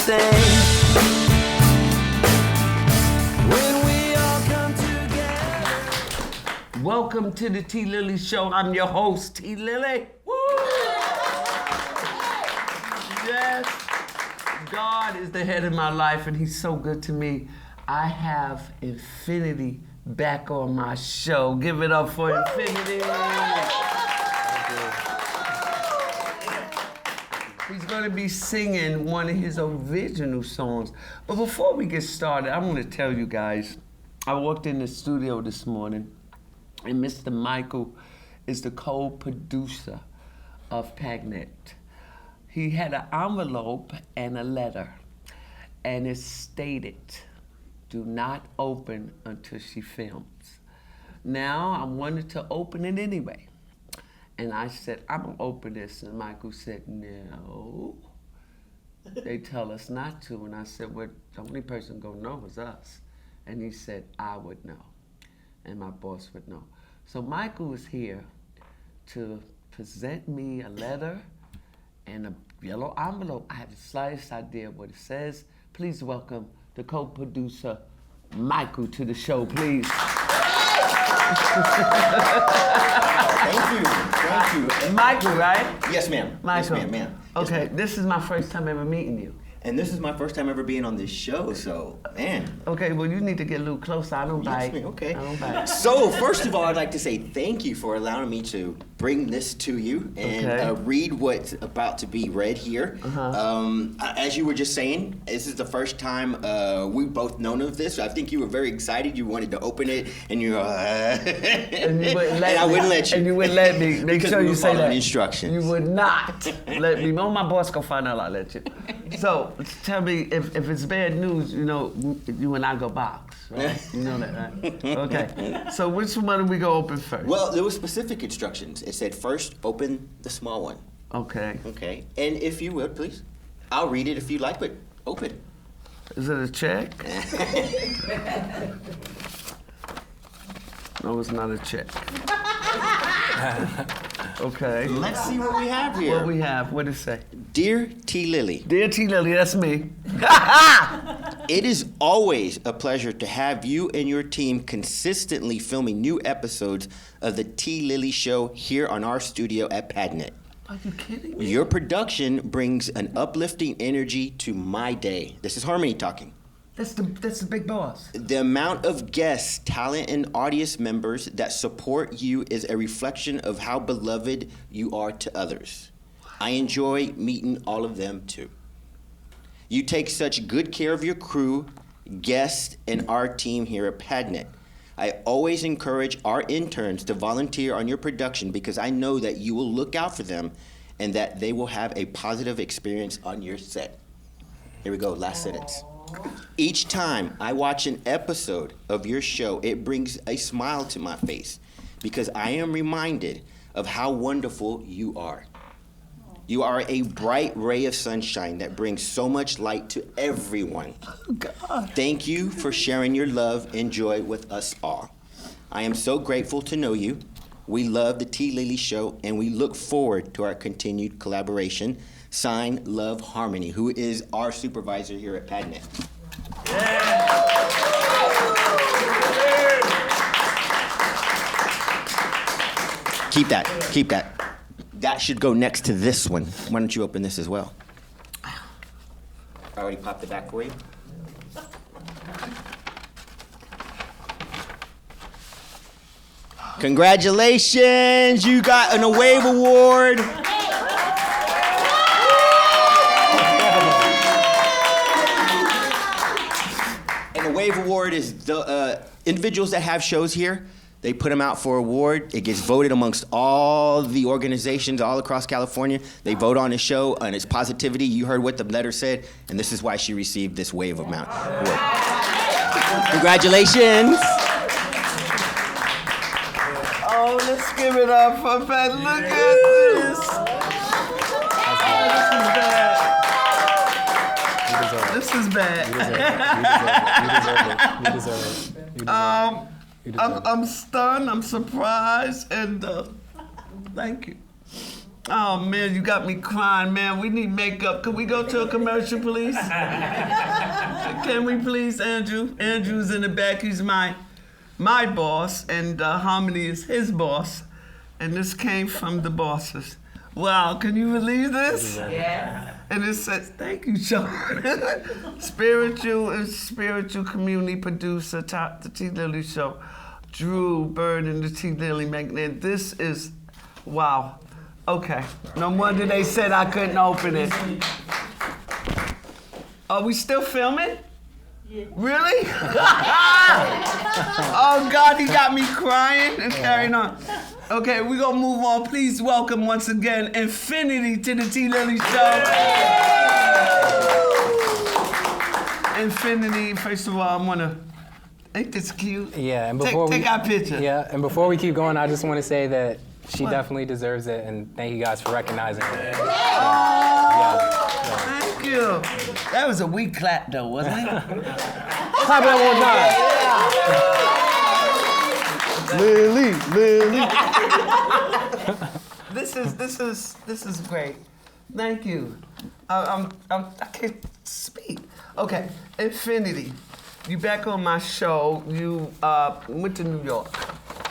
say. When we all come together. Welcome to the T. Lily Show. I'm your host, T. Lily. Woo! Yes, God is the head of my life, and He's so good to me. I have Infinity back on my show. Give it up for Infinity. He's going to be singing one of his original songs. But before we get started, I want to tell you guys, I walked in the studio this morning, and Mr. Michael is the co-producer of Pagnet. He had an envelope and a letter, and it stated, "Do not open until she films." Now, I wanted to open it anyway. And I said, "I'm gonna open this." And Michael said, "No. They tell us not to." And I said, "Well, the only person gonna know is us." And he said, "I would know. And my boss would know." So Michael is here to present me a letter and a yellow envelope. I have the slightest idea what it says. Please welcome the co-producer, Michael, to the show, please. Thank you. Michael, right? Yes, ma'am. Michael. Yes, ma'am. Okay, Yes, ma'am. this is my first time ever meeting you. And this is my first time ever being on this show, so, man. Okay, well, you need to get a little closer. I don't bite. Yes, ma'am, okay. I don't bite. So, first of all, I'd like to say thank you for allowing me to bring this to you and read what's about to be read here. As you were just saying, this is the first time we've both known of this. I think you were very excited. You wanted to open it, and you And you wouldn't let and I me. wouldn't let you. And you wouldn't let me. Make Because sure we you were say following that. instructions. You would not let me. Oh, my boss gonna find out I let you. So tell me if it's bad news, you know, you and I go box, right? You know that, right? Okay. So which one do we go open first? Well, there were specific instructions. It said first open the small one. Okay. Okay. And if you would, please. I'll read it if you like, but open. Is it a check? No, it's not a check. Okay. Let's see what we have here. What we have? What does it say? Dear T. Lily, Dear T. Lily, that's me. it is always a pleasure to have you and your team consistently filming new episodes of the T. Lily Show here on our studio at Pagnet. Are you kidding me? Your production brings an uplifting energy to my day. This is Harmony talking. That's the big boss. The amount of guests, talent, and audience members that support you is a reflection of how beloved you are to others. I enjoy meeting all of them too. You take such good care of your crew, guests, and our team here at Pagnet. I always encourage our interns to volunteer on your production because I know that you will look out for them and that they will have a positive experience on your set. Here we go, last sentence. Each time I watch an episode of your show, it brings a smile to my face because I am reminded of how wonderful you are. You are a bright ray of sunshine that brings so much light to everyone. Oh, God. Thank you for sharing your love and joy with us all. I am so grateful to know you. We love the T. Lily Show, and we look forward to our continued collaboration. Signed, Love Harmony, who is our supervisor here at Pagnet. Keep that. That should go next to this one. Why don't you open this as well? I already popped it back for you. Congratulations, you got an Wave Award. And the Wave Award is the individuals that have shows here. They put them out for award. It gets voted amongst all the organizations all across California. They vote on the show and its positivity. You heard what the letter said, and this is why she received this Wave amount. Congratulations. Oh, let's give it up for Pat. Look at this. This is bad. You deserve it. I'm stunned, I'm surprised, and thank you. Oh man, you got me crying, man. We need makeup. Can we go to a commercial, please? Can we please, Andrew? Andrew's in the back. He's my boss, and Harmony is his boss. And this came from the bosses. Wow, can you believe this? Yeah. And it says, thank you, Sean. spiritual community producer, the T. Lily Show. Drew, Berg, and the T. Lily McNair. This is, wow. Okay, no wonder they said I couldn't open it. Are we still filming? Yeah. Really? Oh God, he got me crying and carrying on. Okay, we're gonna move on. Please welcome once again Infinity to the T. Lily Show. Infinity, first of all, ain't this cute? Yeah, and take our picture. Yeah, and before we keep going, I just want to say that she definitely deserves it, and thank you guys for recognizing her. Thank you. That was a weak clap, though, wasn't it? Clap that one time. Lily. This is great. Thank you. I can't speak. Okay, Infinity. You back on my show. You went to New York.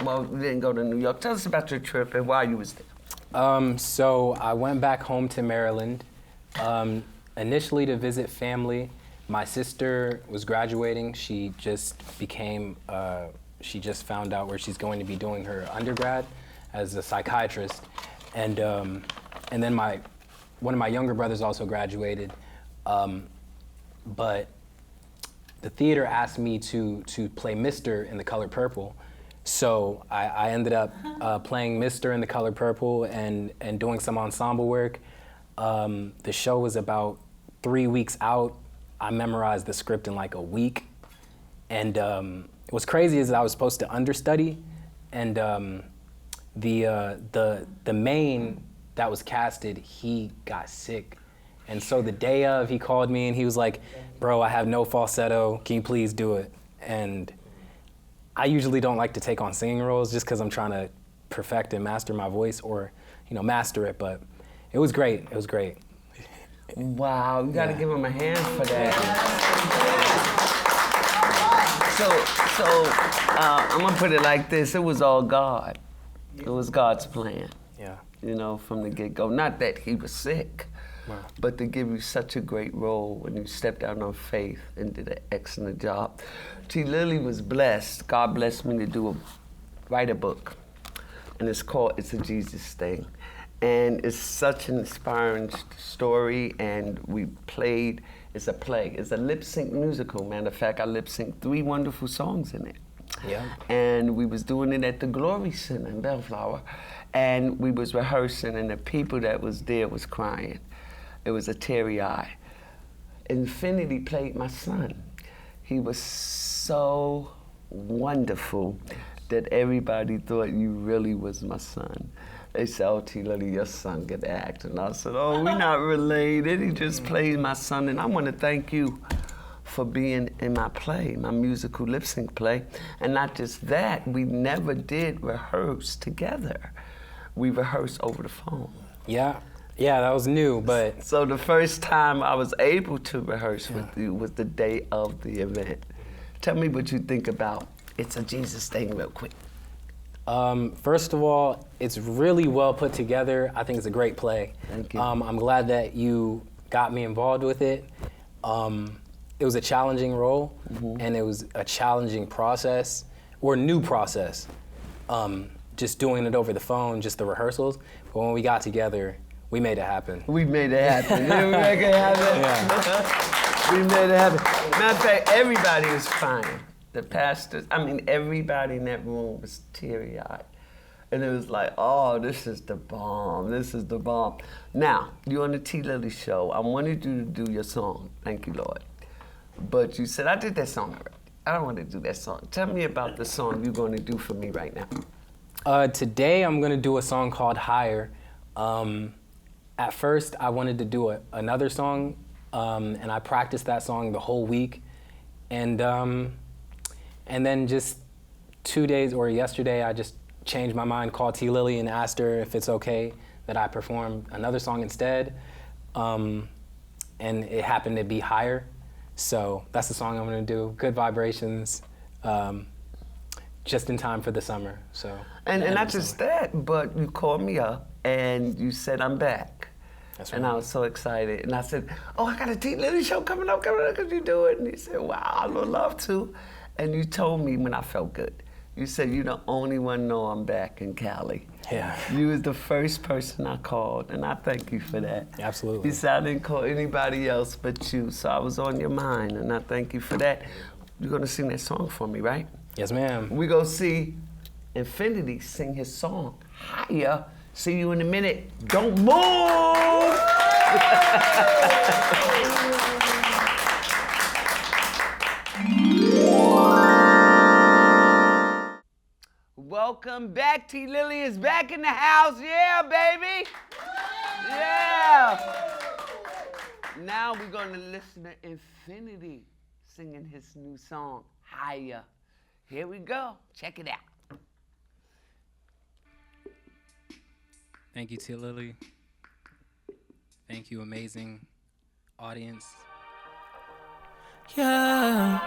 Well, you didn't go to New York. Tell us about your trip and why you was there. So I went back home to Maryland, initially to visit family. My sister was graduating. She just found out where she's going to be doing her undergrad as a psychiatrist. And then one of my younger brothers also graduated. But the theater asked me to play Mr. in The Color Purple. So I ended up playing Mr. in The Color Purple and doing some ensemble work. The show was about 3 weeks out. I memorized the script in like a week. And what's crazy is that I was supposed to understudy, and the main that was casted, he got sick. And so the day of, he called me and he was like, bro, I have no falsetto, can you please do it? And I usually don't like to take on singing roles just because I'm trying to perfect and master my voice, or, master it, but it was great, it was great. Wow, you gotta give him a hand for that. So I'm gonna put it like this, it was all God. It was God's plan. Yeah. From the get-go. Not that he was sick, wow, but to give you such a great role when you stepped out on faith and did an excellent job. T. Lily was blessed. God blessed me to write a book, and it's called It's a Jesus Thing. And it's such an inspiring story, and it's a play. It's a lip-sync musical. Matter of fact, I lip-synced 3 wonderful songs in it. Yeah. And we was doing it at the Glory Center in Bellflower, and we was rehearsing, and the people that was there was crying. It was a teary eye. Infinity played my son. He was so wonderful that everybody thought you really was my son. They said, oh, T. Lily, your son could act. And I said, oh, we're not related. He just played my son. And I want to thank you for being in my play, my musical lip sync play. And not just that, we never did rehearse together. We rehearsed over the phone. Yeah, that was new, but... So the first time I was able to rehearse with you was the day of the event. Tell me what you think about It's a Jesus Thing real quick. First of all, it's really well put together. I think it's a great play. Thank you. I'm glad that you got me involved with it. It was a challenging role, and it was a challenging process, or new process. Just doing it over the phone, just the rehearsals. But when we got together, we made it happen. We made it happen. Didn't we make it happen? Yeah. We made it happen. Matter of fact, everybody was crying. The pastors, everybody in that room was teary-eyed. And it was like, oh, this is the bomb. This is the bomb. Now, you're on the T. Lily Show. I wanted you to do your song. Thank you, Lord. But you said, I did that song already. I don't want to do that song. Tell me about the song you're going to do for me right now. Today, I'm going to do a song called Higher. At first, I wanted to do another song, and I practiced that song the whole week. And then just 2 days or yesterday, I just changed my mind, called T. Lily and asked her if it's okay that I perform another song instead, and it happened to be Higher. So that's the song I'm gonna do. Good vibrations, just in time for the summer. So. And not just that, but you called me up and you said I'm back. That's right. And I was so excited. And I said, oh, I got a T. Lily show coming up, could you do it? And he said, wow, I would love to. And you told me when I felt good. You said, you're the only one know I'm back in Cali. Yeah. You was the first person I called, and I thank you for that. Absolutely. You said I didn't call anybody else but you, so I was on your mind, and I thank you for that. You're gonna sing that song for me, right? Yes, ma'am. We go see Infinity sing his song, Higher. See you in a minute. Don't move! Welcome back. T. Lily is back in the house. Yeah, baby. Yeah. Now we're going to listen to Infinity singing his new song, Higher. Here we go. Check it out. Thank you, T. Lily. Thank you, amazing audience. Yeah,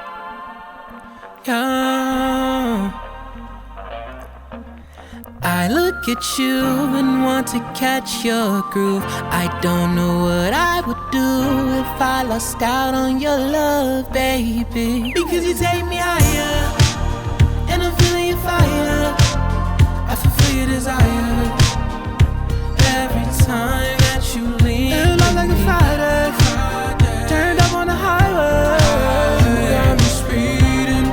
yeah. I look at you and want to catch your groove. I don't know what I would do if I lost out on your love, baby. Because you take me higher, and I'm feeling your fire. I fulfill your desire every time that you leave. And I'm like a fighter, turned up on the highway. You got me speeding,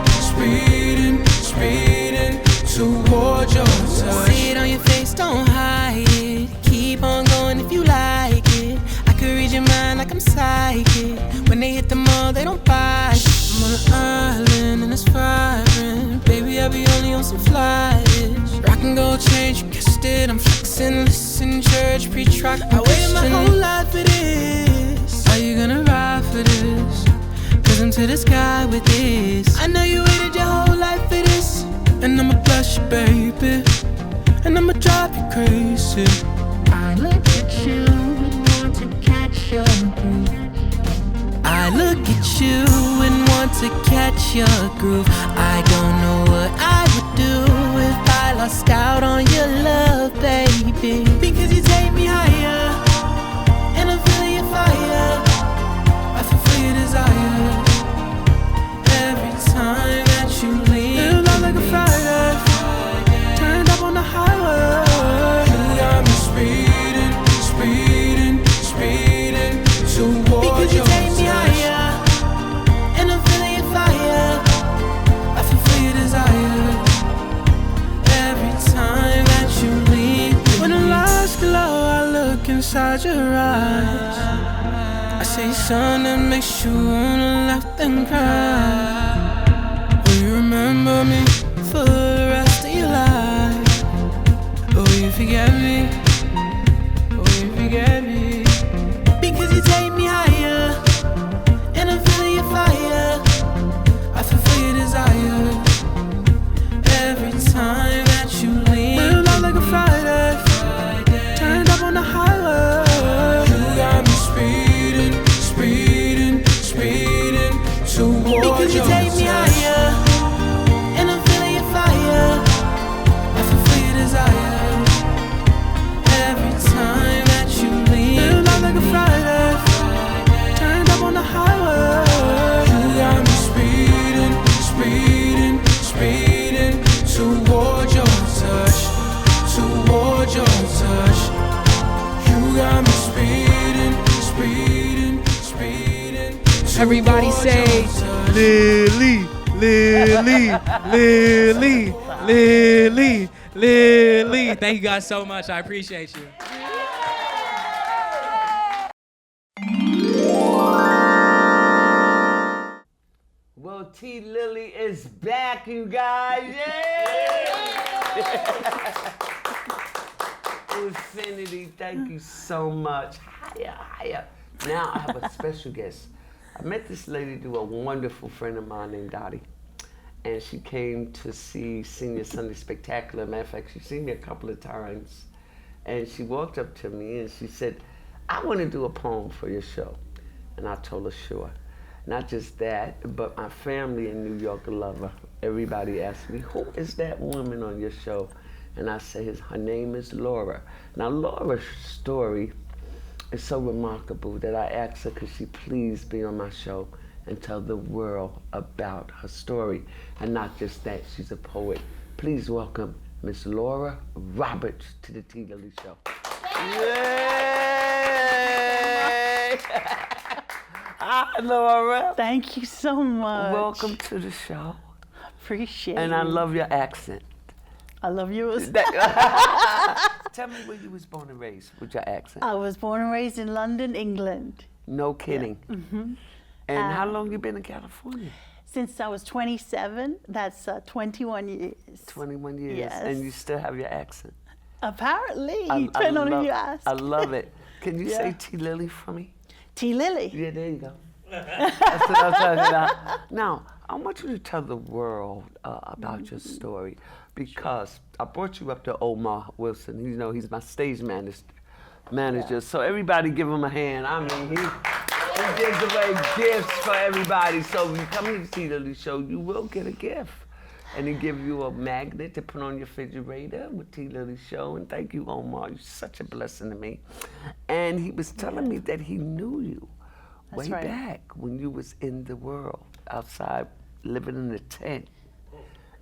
speeding towards your touch. See it on your face, don't hide it. Keep on going if you like it. I could read your mind like I'm psychic. When they hit the mall, they don't buy it. I'm on an island and it's vibrant. Baby, I be only on some flyers. Rockin' gold chains, you guessed it. I'm flexing, listen, church, preach, rock. I waited my whole life for this. Are you gonna ride for this? Cause I'm to the sky with this. I know you waited your whole life for this. And I'ma bless you, baby. And I'ma drive you crazy. I look at you and want to catch your groove. I look at you and want to catch your groove. I don't know what I would do if I lost out on your love, baby. Because you take me higher, and I'm feeling your fire. I fulfill your desire every time that you leave. You look like a fighter, turned up on the highway. You got me speeding towards because you take me higher, and I'm feeling your fire. I fulfill your desire every time that you leave. When the lights glow, I look inside your eyes. I say something that makes you wanna laugh and cry. Will you remember me for the rest of your life? Or will you forget me? Or will you forget me? Because you take me higher, and I'm feeling your fire. I fulfill your desire every time that you leave. We're not like a fighter, turned up on the highway. You got me speeding towards because you take me higher, and I'm feeling your fire. I fulfill your desire every time that you leave. We're not like a fighter, turned up on the highway. You got me speeding towards your touch, towards your touch. You got me speeding. Everybody say, Lily. Thank you guys so much. I appreciate you. Well, T. Lily is back, you guys. Yeah! Infinity, thank you so much. Higher. Now I have a special guest. I met this lady through a wonderful friend of mine named Dottie. And she came to see Senior Sunday Spectacular. Matter of fact, she's seen me a couple of times. And she walked up to me and she said, I want to do a poem for your show. And I told her, sure. Not just that, but my family in New York love her. Everybody asks me, who is that woman on your show? And I say, her name is Laura. Now, Laura's story is so remarkable that I asked her, could she please be on my show and tell the world about her story? And not just that, she's a poet. Please welcome Miss Laura Roberts to the T. Lily Show. Yay! Hi, Laura. Thank you so much. Welcome to the show. Appreciate it. And I love your accent. I love yours. Tell me where you was born and raised with your accent. I was born and raised in London, England. No kidding. Yeah. Mm-hmm. And how long you been in California? Since I was 27, that's 21 years. 21 years. Yes. And you still have your accent. Apparently, depending on who you ask. I love it. Can you Yeah. say T. Lily for me? T. Lily. Yeah, there you go. That's what I'm talking about. Now, I want you to tell the world about your story, because I brought you up to Omar Wilson. You know, he's my stage manager. So everybody give him a hand. I mean, he gives away gifts for everybody. So when you come to the T. Lily Show, you will get a gift. And he give you a magnet to put on your refrigerator with T. Lily Show. And thank you, Omar. You're such a blessing to me. And he was telling me that he knew you way back when you was in the world, outside, living in a tent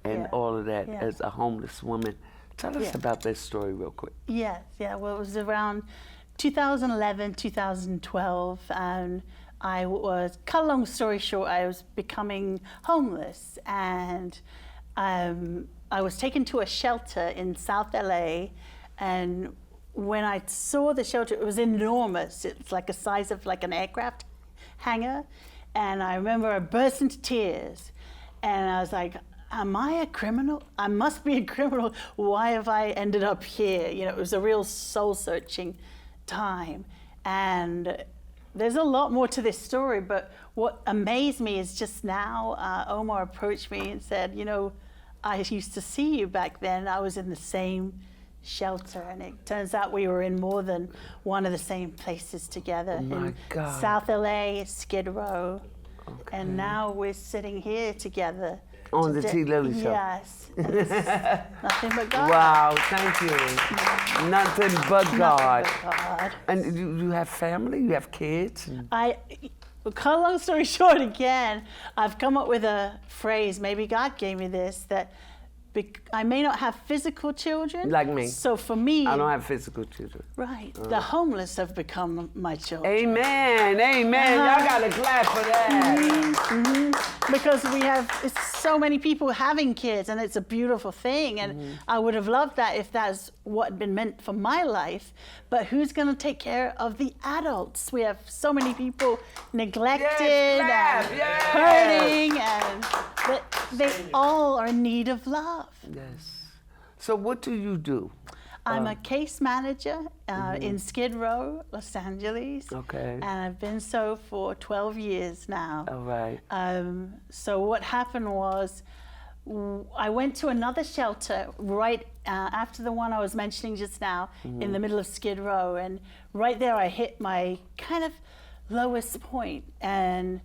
and all of that as a homeless woman. Tell us about that story real quick. Yes, yeah. Well, it was around 2011, 2012, and I was, cut a long story short, I was becoming homeless, and I was taken to a shelter in South LA, and when I saw the shelter, it was enormous. It's like the size of like an aircraft hangar, and I remember I burst into tears, and I was like, am I a criminal? I must be a criminal. Why have I ended up here? You know, it was a real soul-searching time. And there's a lot more to this story, but what amazed me is just now, Omar approached me and said, you know, I used to see you back then. I was in the same shelter, and it turns out we were in more than one of the same places together. Oh my in God. South LA, Skid Row. Okay. And now we're sitting here together. On the T. Lily Show. Yes. Nothing but God. Wow, thank you. Nothing but God. Nothing but God. And you have family? You have kids? Well, cut a long story short again, I've come up with a phrase, maybe God gave me this, that I may not have physical children. Like me. So for me. I don't have physical children. Right. The homeless have become my children. Amen. Amen. Y'all got to clap for that. Because we have so many people having kids, and it's a beautiful thing. And I would have loved that if that's what had been meant for my life. But who's going to take care of the adults? We have so many people neglected and hurting, and they all are in need of love. Yes. So what do you do? I'm a case manager in Skid Row, Los Angeles. Okay. And I've been so for 12 years now. All right. So what happened was I went to another shelter right after the one I was mentioning just now in the middle of Skid Row. And right there I hit my kind of lowest point. And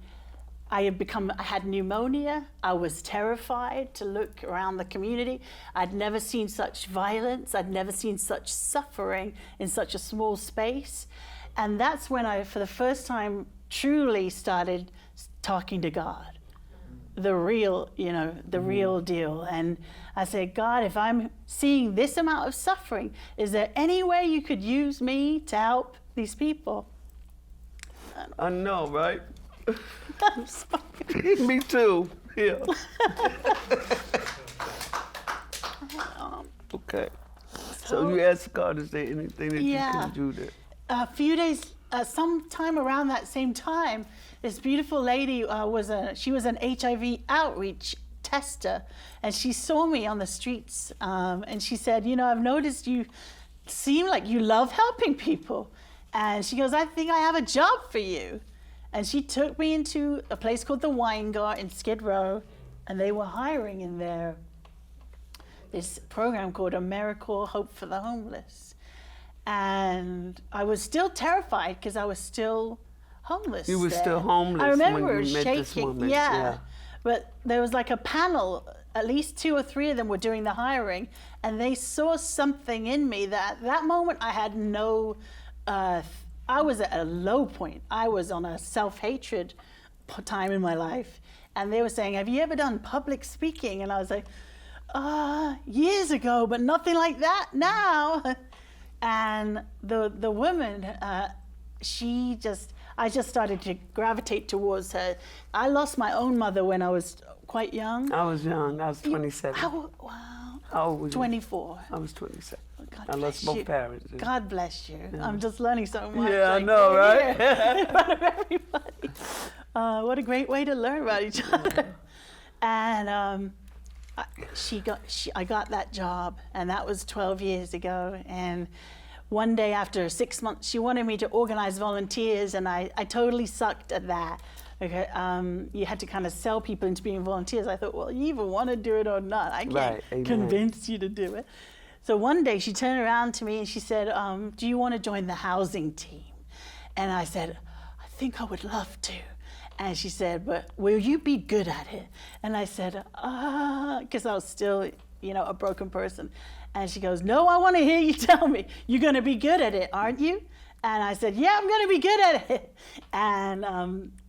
I had pneumonia. I was terrified to look around the community. I'd never seen such violence. I'd never seen such suffering in such a small space. And that's when I, for the first time, truly started talking to God. The real, the real deal. And I said, God, if I'm seeing this amount of suffering, is there any way you could use me to help these people? I know, right? I'm sorry. Me too. Yeah. Okay. So you asked God, is there anything that you can do there? A few days, sometime around that same time, this beautiful lady she was an HIV outreach tester, and she saw me on the streets, and she said, I've noticed you seem like you love helping people. And she goes, I think I have a job for you. And she took me into a place called the Weingart in Skid Row, and they were hiring in there this program called AmeriCorps Hope for the Homeless. And I was still terrified because I was still homeless. You were there. still homeless I remember when you met shaking. this woman. Yeah. But there was like a panel, at least 2 or 3 of them were doing the hiring, and they saw something in me that moment I had no, I was at a low point. I was on a self-hatred time in my life. And they were saying, have you ever done public speaking? And I was like, years ago, but nothing like that now. And the woman, I just started to gravitate towards her. I lost my own mother when I was quite young. I was young. I was 27. Wow. How old were you? 24. I was 27. God I lost bless both you. parents. God bless you. I'm just learning so much. Yeah, I like, know, right? here in front of everybody. What a great way to learn about each other. And I got that job, and that was 12 years ago. And one day after 6 months, she wanted me to organize volunteers, and I totally sucked at that. Okay, you had to kind of sell people into being volunteers. I thought, well, you either want to do it or not. I can't convince you to do it. So one day she turned around to me and she said, do you want to join the housing team? And I said, I think I would love to. And she said, but will you be good at it? And I said, because I was still, a broken person. And she goes, no, I want to hear you tell me. You're going to be good at it, aren't you? And I said, yeah, I'm going to be good at it. And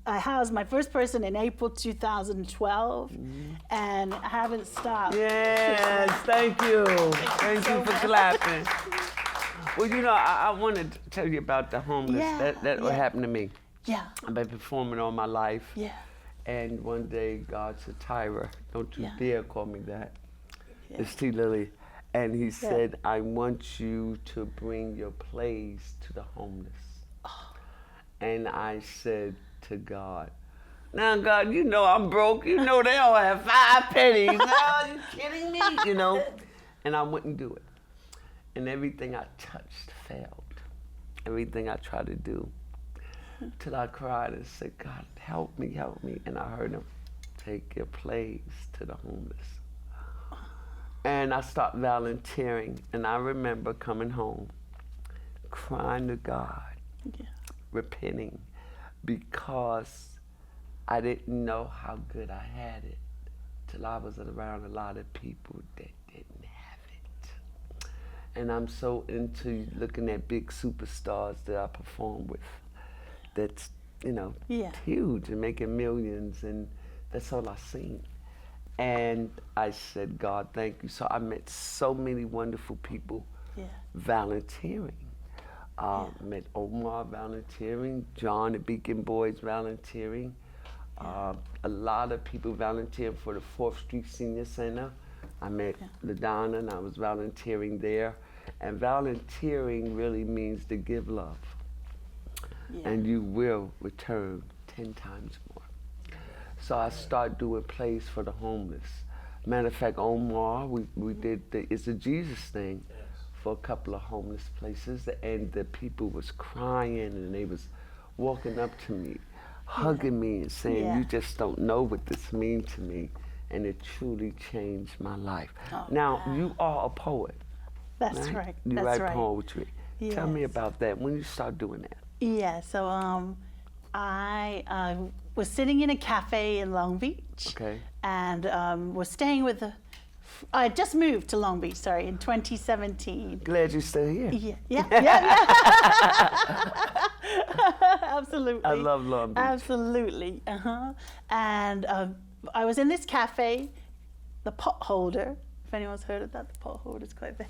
I housed my first person in April 2012, and I haven't stopped. Yes, thank you. Thank you for clapping. Well, I wanted to tell you about the homeless. That what happened to me. Yeah. I've been performing all my life. Yeah. And one day God said, Tyra, don't you dare call me that. Yeah. It's T. Lily. And he said, I want you to bring your plays to the homeless. Oh. And I said to God, now God, I'm broke. They all have 5 pennies. No, are you kidding me? And I wouldn't do it. And everything I touched failed. Everything I tried to do. Till I cried and said, God, help me. And I heard him, take your plays to the homeless. And I started volunteering, and I remember coming home, crying to God, repenting, because I didn't know how good I had it till I was around a lot of people that didn't have it. And I'm so into looking at big superstars that I perform with, that's, huge and making millions, and that's all I've seen. And I said, God, thank you. So I met so many wonderful people volunteering. Met Omar volunteering, John the Beacon Boys volunteering. A lot of people volunteering for the 4th Street Senior Center. I met LaDonna, and I was volunteering there. And volunteering really means to give love. And you will return 10 times more. So I started doing plays for the homeless. Matter of fact, Omar, we did the It's a Jesus thing for a couple of homeless places, and the people was crying, and they was walking up to me, hugging me and saying, you just don't know what this means to me, and it truly changed my life. Now, you are a poet. That's right. You That's write poetry. Yes. Tell me about that. When you start doing that? Yeah, so I was sitting in a cafe in Long Beach. Okay. And was staying with I just moved to Long Beach, in 2017. Glad you're still here. Yeah. Absolutely. I love Long Beach. Absolutely. And I was in this cafe, the Potholder. If anyone's heard of that, the Potholder is quite big.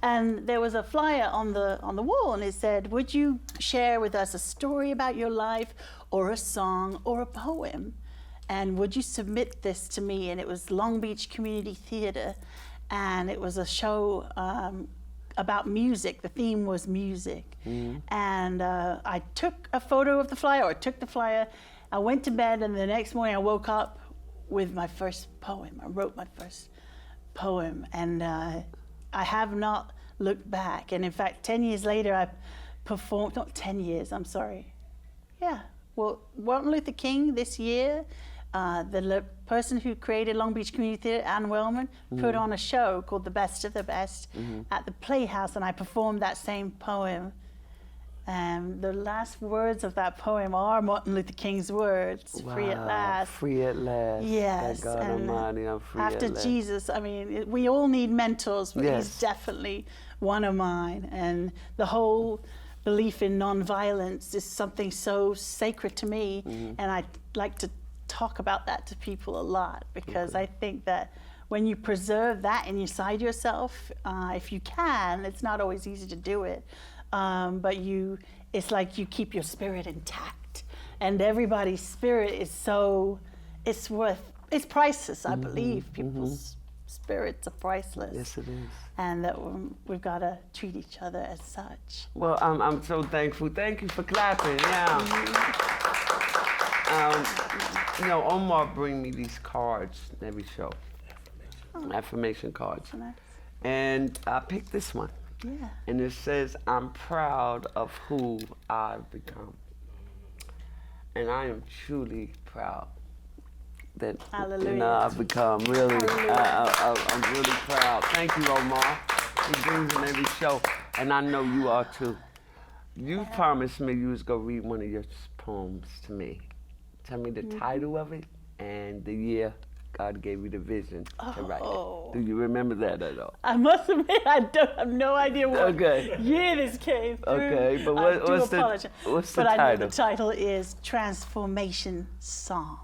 And there was a flyer on the wall, and it said, would you share with us a story about your life, or a song, or a poem? And would you submit this to me? And it was Long Beach Community Theater, and it was a show about music. The theme was music. Mm-hmm. And I took a photo of the flyer, or took the flyer. I went to bed, and the next morning I woke up with my first poem. I wrote my first poem, and I have not looked back. And in fact, 10 years later, I performed, not 10 years, I'm sorry. Yeah, well, Martin Luther King this year the person who created Long Beach Community Theatre, Ann Wellman, put on a show called The Best of the Best at the Playhouse, and I performed that same poem. The last words of that poem are Martin Luther King's words, free at last. Free at last. Yes. Thank God and Almighty, I'm free after at last. Jesus, I mean, we all need mentors, but Yes. he's definitely one of mine. And the whole belief in nonviolence is something so sacred to me, and I like to talk about that to people a lot, because I think that when you preserve that inside yourself, if you can, it's not always easy to do it, but it's like you keep your spirit intact, and everybody's spirit is it's priceless. I believe people's spirits are priceless. Yes, it is. And that we've got to treat each other as such. Well, I'm so thankful. Thank you for clapping. Yeah. You know, Omar bring me these cards every show, affirmation cards, Nice. and I picked this one, Yeah. and it says, "I'm proud of who I've become," and I am truly proud that Hallelujah. I've become. Really, I'm really proud. Thank you, Omar. He brings in every show, and I know you are too. You promised me you was gonna read one of your poems to me. Tell me the title of it and the year God gave you the vision to write it. Do you remember that at all? I must admit, I have no idea what Okay. year this came through. Okay, but I do what's apologize. the But I know title? the title is Transformation Song.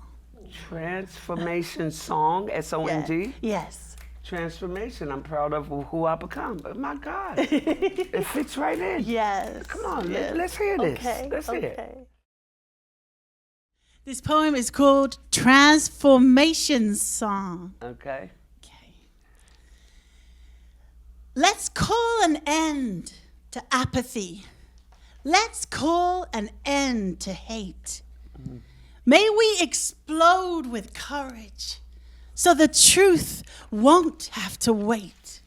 Transformation Song, S-O-N-G? Yes. Transformation, I'm proud of who I become. But my God, it fits right in. Yes. Come on, yes. let's hear this. Okay. Let's hear it. okay. This poem is called Transformation Song. Okay. Okay. Let's call an end to apathy. Let's call an end to hate. May we explode with courage so the truth won't have to wait.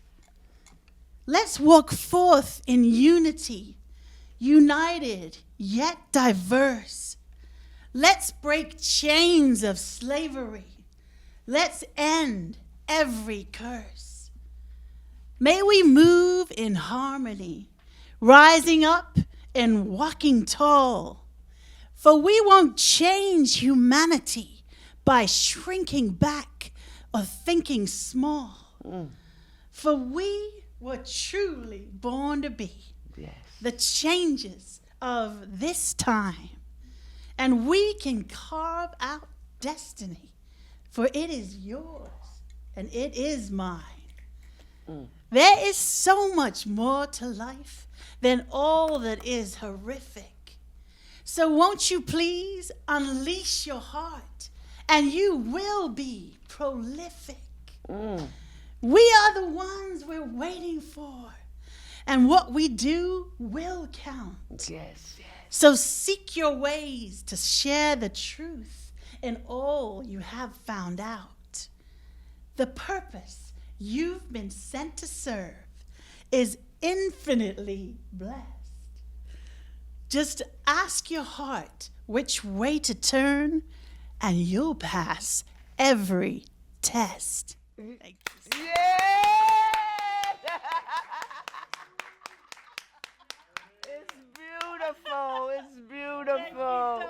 Let's walk forth in unity, united yet diverse. Let's break chains of slavery. Let's end every curse. May we move in harmony, rising up and walking tall. For we won't change humanity by shrinking back or thinking small. For we were truly born to be Yes. the changes of this time. And we can carve out destiny, for it is yours and it is mine. There is so much more to life than all that is horrific. So won't you please unleash your heart, and you will be prolific. We are the ones we're waiting for, and what we do will count. Yes. So seek your ways to share the truth in all you have found out. The purpose you've been sent to serve is infinitely blessed. Just ask your heart which way to turn, and you'll pass every test. Thank you. It's beautiful. It's beautiful.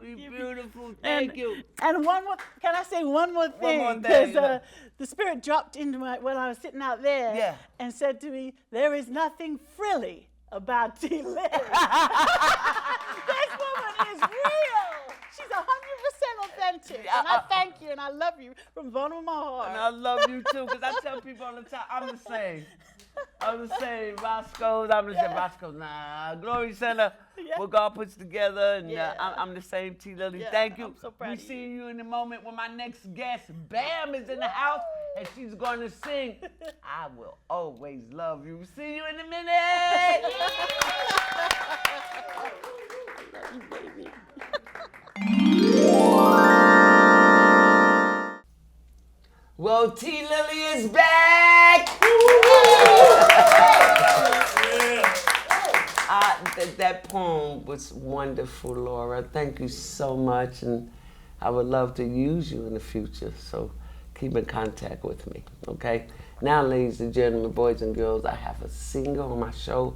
Beautiful. Thank you. And one more, can I say one more thing? more thing, Because yeah. the Spirit dropped into my, when I was sitting out there Yeah. and said to me, there is nothing frilly about T. Lily. This woman is real. She's 100% authentic. And I thank you and I love you from the bottom of my heart. And I love you too, because I tell people all the time, I'm the same. I'm the same. Roscoe's, I'm the same. Roscoe's, nah. Glory Center, Yeah. what God puts together, and Yeah. I'm the same. T. Lily, Yeah, thank you. I'm so proud We of you. see you in the moment when my next guest, Bam, is in the house, and she's going to sing I Will Always Love You. See you in a minute. Well, T. Lily is back. That poem was wonderful, Laura. Thank you so much. And I would love to use you in the future, so keep in contact with me, okay? Now, ladies and gentlemen, boys and girls, I have a singer on my show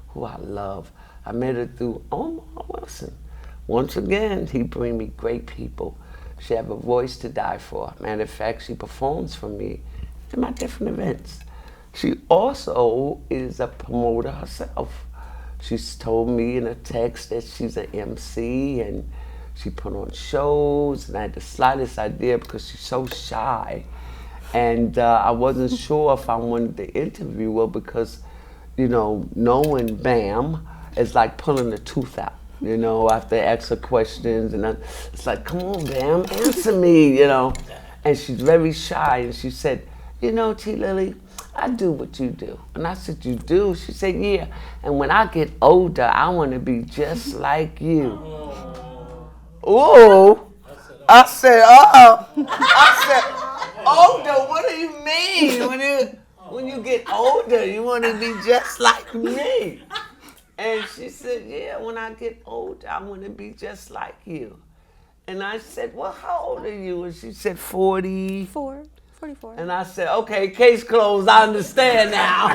who I love. I met her through Omar Wilson. Once again, he bring me great people. She have a voice to die for. Matter of fact, she performs for me in my different events. She also is a promoter herself. She's told me in a text that she's an MC and she put on shows, and I had the slightest idea because she's so shy. And I wasn't sure if I wanted to interview her because, you know, knowing Bam is like pulling a tooth out. You know, I have to ask her questions, and it's like, come on, Bam, answer me, you know. And she's very shy, and she said, you know, T. Lily, I do what you do. And I said, you do? She said, yeah. And when I get older, I want to be just like you. Ooh. I said, I said, older, what do you mean? When you get older, you want to be just like me. And she said, yeah, when I get older, I want to be just like you. And I said, well, how old are you? And she said, 44. And I said, okay, case closed, I understand now.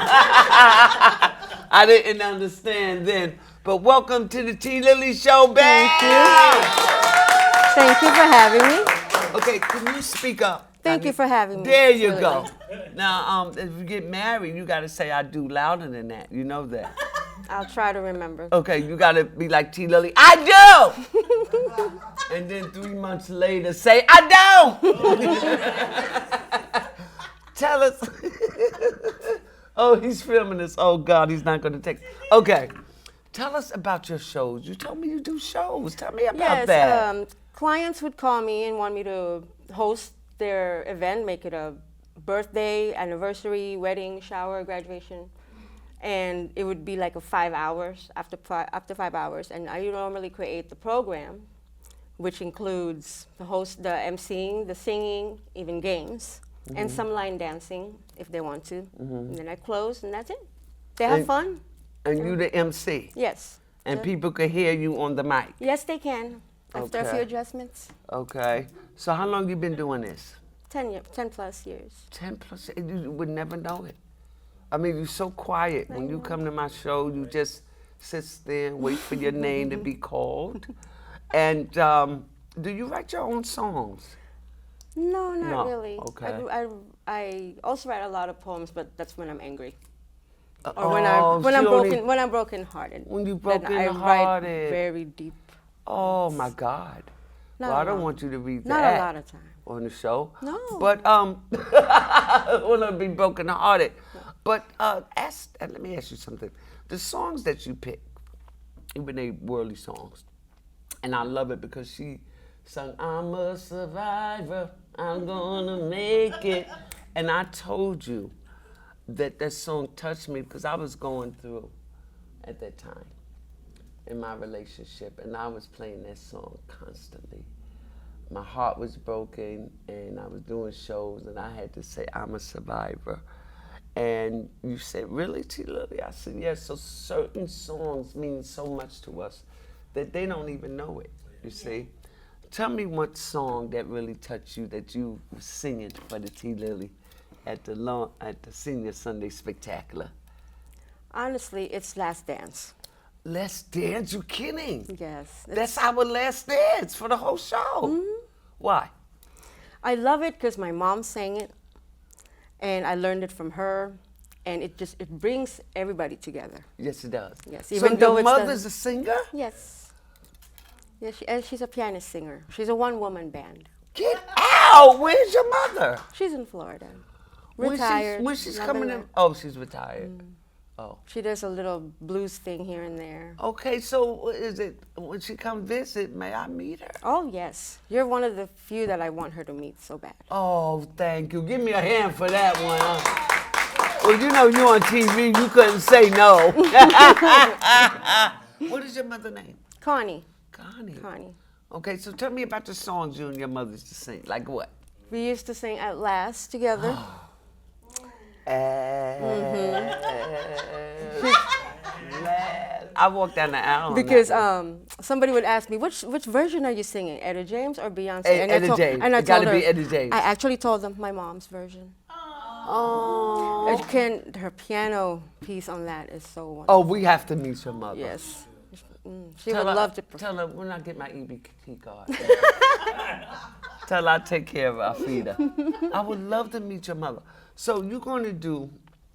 I didn't understand then. But welcome to the T. Lily Show, babe. Thank you for having me. Okay, can you speak up? Thank you for having me. There you go. Now, if you get married, you got to say I do louder than that. You know that. I'll try to remember. Okay, you got to be like T. Lily, I do! And then 3 months later, say, I don't! Tell us. Oh, he's filming this. Oh, God, he's not going to take. Okay. Tell us about your shows. You told me you do shows. Tell me about that. Clients would call me and want me to host their event, make it a birthday, anniversary, wedding, shower, graduation. And it would be like a 5 hours, after 5 hours. And I normally create the program, which includes the host, the emceeing, the singing, even games, and some line dancing if they want to. And then I close, and that's it. They have fun. And you the MC? Yes. And people can hear you on the mic? Yes, they can, after a few adjustments. Okay. So how long you been doing this? 10 plus years. 10 plus, you would never know it. I mean, you're so quiet. When you come to my show, you just sit there and wait for your name to be called. And do you write your own songs? No, not really. Okay. I also write a lot of poems, but that's when I'm angry. Or when I'm brokenhearted. When you're brokenhearted. I write very deep. Oh my God. Well, I don't want you to read that. Not a lot of time. On the show. No. But I want to be brokenhearted. But let me ask you something. The songs that you pick, even they worldly songs, and I love it because she sung, I'm a survivor, I'm gonna make it. And I told you that song touched me because I was going through at that time in my relationship, and I was playing that song constantly. My heart was broken, and I was doing shows, and I had to say, I'm a survivor. And you said, really, T. Lily? I said, yes. So certain songs mean so much to us that they don't even know it, you see? Tell me what song that really touched you that you were singing for the T. Lily at the Senior Sunday Spectacular. Honestly, it's Last Dance. Last Dance? You kidding? Yes. That's our last dance for the whole show. Why? I love it because my mom sang it, and I learned it from her, and it brings everybody together. Yes, it does. Yes, even though your mother's a singer? Yes. Yeah, she's a pianist singer. She's a one-woman band. Get out! Where's your mother? She's in Florida. Retired. When she's coming in? Oh, she's retired. Oh. She does a little blues thing here and there. Okay, so is it when she come visit, may I meet her? Oh, yes. You're one of the few that I want her to meet so bad. Oh, thank you. Give me a hand for that one. Well, you know you on TV, you couldn't say no. What is your mother's name? Connie. Connie. Okay, so tell me about the songs you and your mother used to sing. Like what? We used to sing At Last together. I walked down the aisle. Because somebody would ask me, which version are you singing, Etta James or Beyonce? Etta James. And I It gotta told her, be Etta James. I actually told them my mom's version. Oh. Her piano piece on that is so wonderful. Oh, we have to meet your mother. Yes. She would love to Tell her when I get my EBT card. Tell her I take care of her, I feed her. I would love to meet your mother. So you're going to do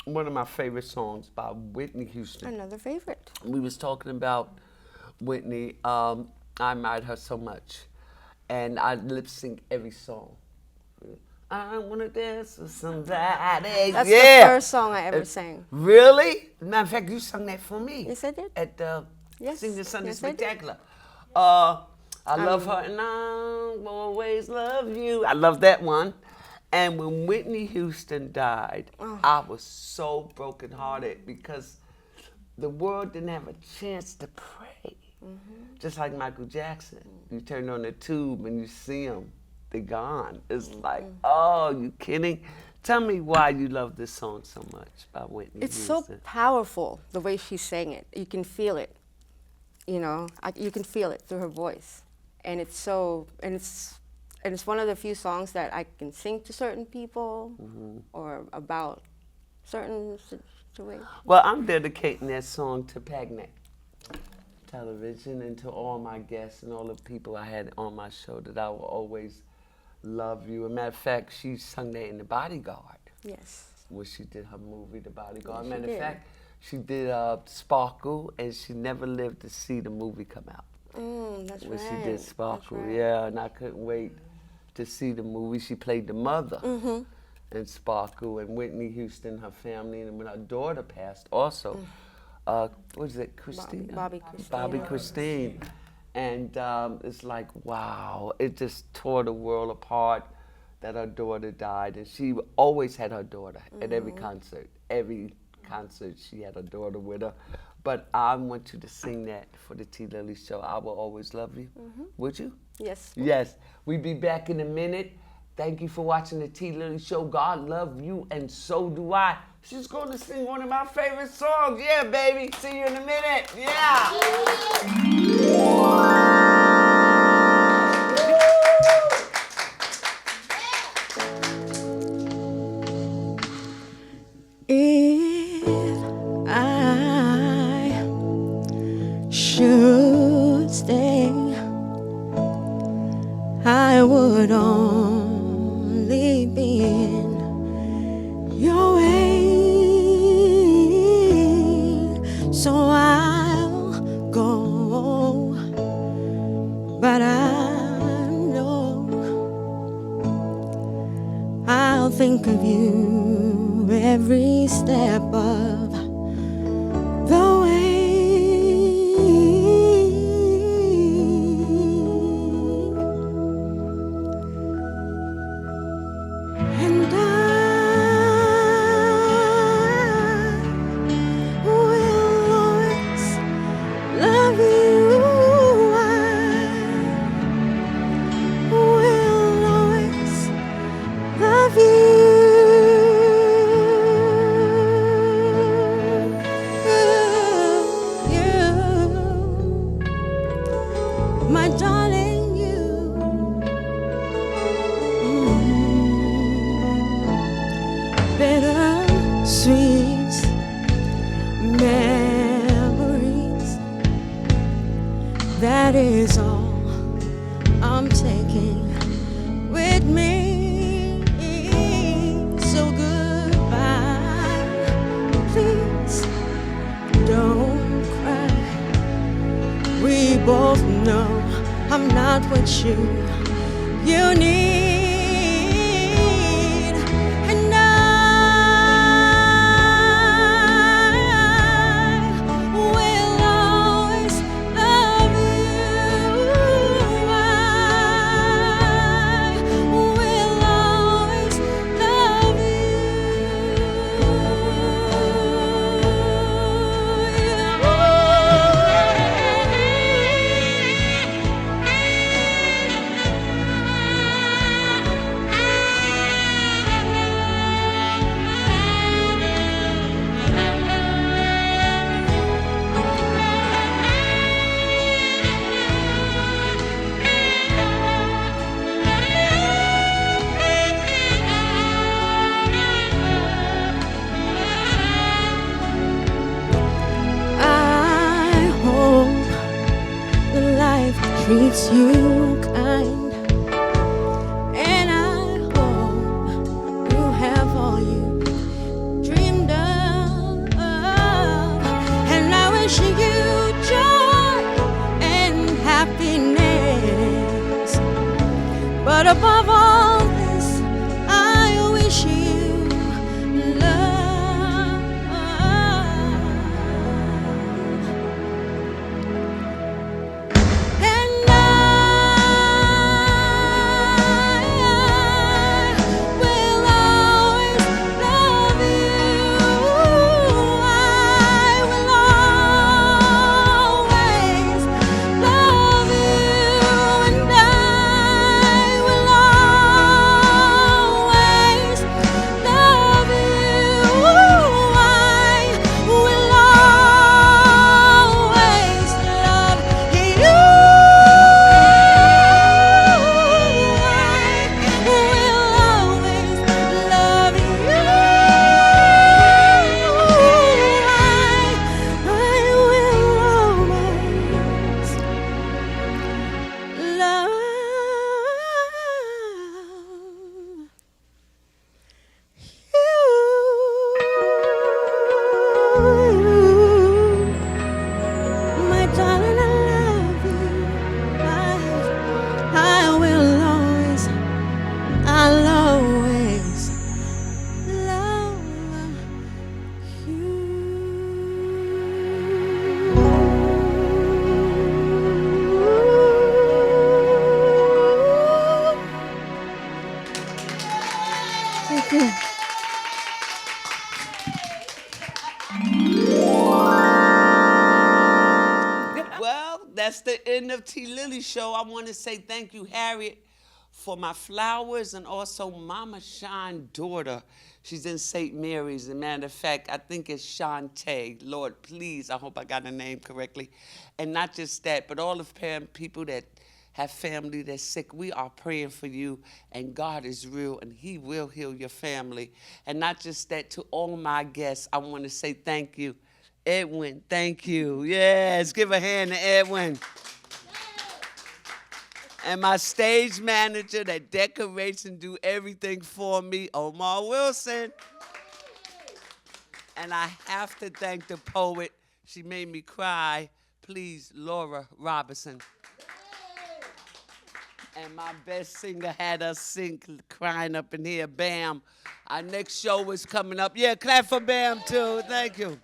one of my favorite songs by Whitney Houston. Another favorite. We was talking about Whitney. I admired her so much. And I lip sync every song. I want to dance with somebody. That's the first song I ever sang. Really? Matter of fact, you sung that for me. Yes, I did. At the Yes. Senior Sunday Yes, I did. Spectacular. I love her and I'll always love you. I love that one. And when Whitney Houston died, I was so brokenhearted because the world didn't have a chance to pray. Just like Michael Jackson. You turn on the tube and you see them, they're gone. It's like, oh, you kidding? Tell me why you love this song so much by Whitney It's Houston. so powerful, the way she sang it. You can feel it, you know. You can feel it through her voice. And it's so, and it's one of the few songs that I can sing to certain people or about certain situations. Well, I'm dedicating that song to Pagnet Television and to all my guests and all the people I had on my show, that I will always love you. As a matter of fact, she sung that in The Bodyguard. Yes. When she did her movie, The Bodyguard. Yes, Matter she of did. fact, she did Sparkle, and she never lived to see the movie come out. That's When right. she did Sparkle, That's right. yeah, and I couldn't wait to see the movie. She played the mother in Sparkle, and Whitney Houston, her family, and when her daughter passed also, what is it, Christine? Bobby Christine. Bobby Christine. And it's like, wow, it just tore the world apart that her daughter died. And she always had her daughter at every concert. Every concert, she had her daughter with her. But I want you to sing that for the T. Lily Show. I Will Always Love You. Would you? Yes. Yes. We'll be back in a minute. Thank you for watching the T. Lily Show. God love you, and so do I. She's going to sing one of my favorite songs. Yeah, baby. See you in a minute. Yeah. If I should stay, I would only be in your way. So I'll go, but I know I'll think of you every step of the way. And I will always love you. I will always love you. My darling, you. Bitter sweet memories. That is all I'm taking with me. So goodbye, please don't cry. We both know I'm not what you need. And I will always love you. I will always love you. treats you kind. And I hope you have all you dreamed of. And I wish you joy and happiness. But above all this, I wish you love. And I will always love you. I will always love you. And I will always love you. I will always love you. My darling, I love you. I will always, I'll always love you. Thank you. Well, that's the end of T. Lily Show. I want to say thank you, Harriet, for my flowers, and also Mama Sean's daughter. She's in St. Mary's. As a matter of fact, I think it's Shantae. Lord, please, I hope I got her name correctly. And not just that, but all the people that have family that's sick, we are praying for you, and God is real, and He will heal your family. And not just that, to all my guests, I want to say thank you. Edwin, thank you. Yes, give a hand to Edwin. And my stage manager that decorates and do everything for me, Omar Wilson. And I have to thank the poet. She made me cry. Please, Laura Robinson. And my best singer had us sing, crying up in here, Bam. Our next show is coming up. Yeah, clap for Bam, too. Thank you.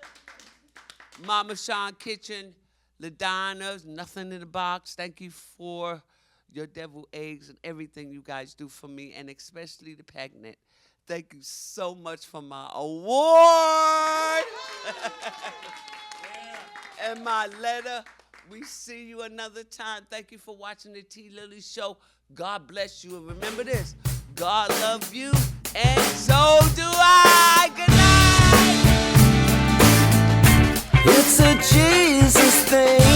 Mama Sean Kitchen, LaDonna's, Nothing in the Box. Thank you for your devil eggs and everything you guys do for me, and especially the Pagnet. Thank you so much for my award. And my letter. We see you another time. Thank you for watching the T. Lily Show. God bless you. And remember this, God loves you, and so do I. Good night. It's a Jesus thing.